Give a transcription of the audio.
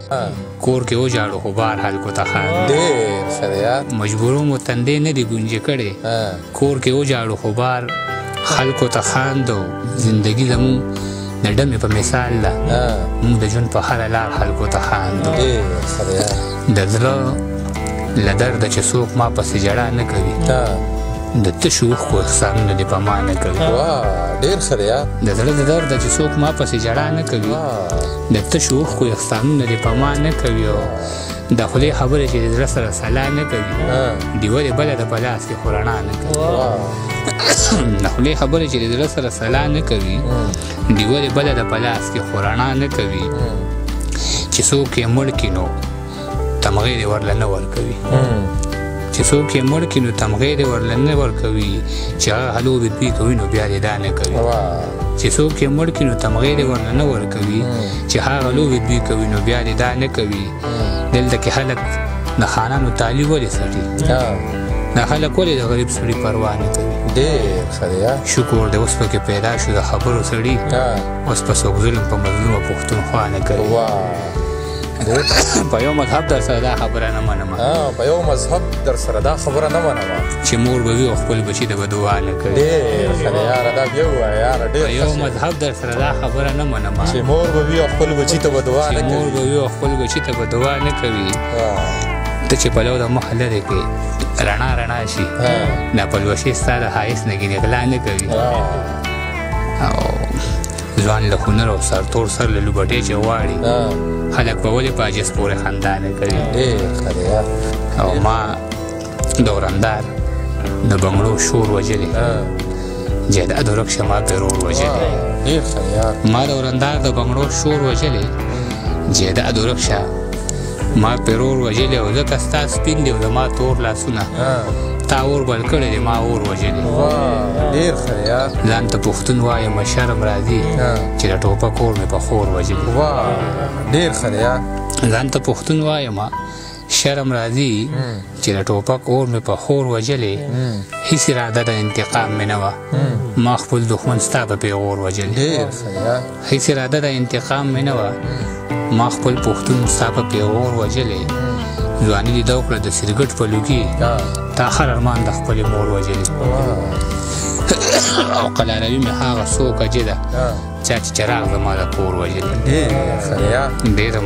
کور کې وجاړو خو بار خلکو ته خاندو ډېر ښه دی یار مجبورو مو تندې نه دي ګونجې کړې کور کې وجاړو خو بار خلکو ته خاندو زندګي زموږ د ډمې په مثال ده موږ د ژوند په هره لار خلکو ته خاندو ډېر ښه دی یار د زړه له درده چې څوک ما پسې ژړا نه کوي د تشو اوښکو احسانونه دې په ما نه کوي ډېر ښه دی یار د زړه د درده چې څوک ما پسې ژړا نه کوي د تشو اوښکو احسانونه دې په ما نه کوي او د خولې خبرې چې د زړه سره سلا نه کوي ډیوه دې بله ده په لاس کې خو رڼا نه کوي د خولې خبرې چې د زړه سره سلا نه کوي ډیوه دې بله ده په لاس کې خو رڼا نه کوي چې څوک یې مړ کړي نو تمغې دې ورله نه ورکوي چې څوک یې مړ کړي نو تمغې دې ورله نه ورکوي چې هغه هلو بدبي کوي نو بیا دې دا نه کوي چې څوک یې مړ کړي نو تمغې دې ورله نه ورکوي چې هغه هلو بدبي کوي نو بیا دې دا نه کوي دلته کې خلک د خانانو تالي ولې څټي دا خلک ولې د غریب سړي پروا نه کوي ډېر ښه دی یار شکر دی اوس پکې پیدا شو د خبرو سړي اوس په څوک ظلم په مظلومه پښتونخوا نه کوي په یو مذهب در سره دا خبره نه منم په یو مذهب در سره دا خبره نه منم چې مور به وي او خپل بچي ته به دعا نه کوي ډېر ښه دی یاره دا بیا ووایه یاره ډېر په یو مذهب در سره دا خبره نه منم چې مور به وي او خپل بچي ته به دعا نه کوي چې مور به وي او خپل بچي ته به دعا نه کوي ته چې پلو د مخ لرې کې رڼا رڼا شي دا پلوشي ستا د ښایست نه ګینې غلا نه کوي او ځوان له هنر او سرتور سر له لوبټې چې غواړي خلک به ولې په عجز پورې خندا نه کوي ډېر ښه دی یار او ما دورندار د بنګړو شور وجلې جیداد ورکشه ما پرور وجلې ډېر ښه دی یار ما دورندار د بنګړو شور وجلې جیداد ورکشه ما پرور وجلې او ځکه ستا سپین دی او زما تور لاسونه تا اور بل کړی دی ما اور وجلې ډېر ښه دی یار ځان ته پښتون وایم شرم راځي چې د ټوپک اور مې په خور وجلې ډېر ښه دی یار ځان ته پښتون وایم شرم راځي چې د ټوپک اور مې په خور وجلې هېڅ اراده د انتقام مې نه وه ما خپل دښمن ستا په پیغور وجلې ډېر ښه دی یار هېڅ اراده د انتقام مې نه وه ما خپل پښتون ستا په پیغور وجلې ځواني دې ده وکړه د سرګټ په لوګي تا هر ارمان د خپلې مور وجلې او قلاروي مې هغه څوک اجې ده چا چې چراغ زما د کور وجلې ډېر ښه دی یار ډېره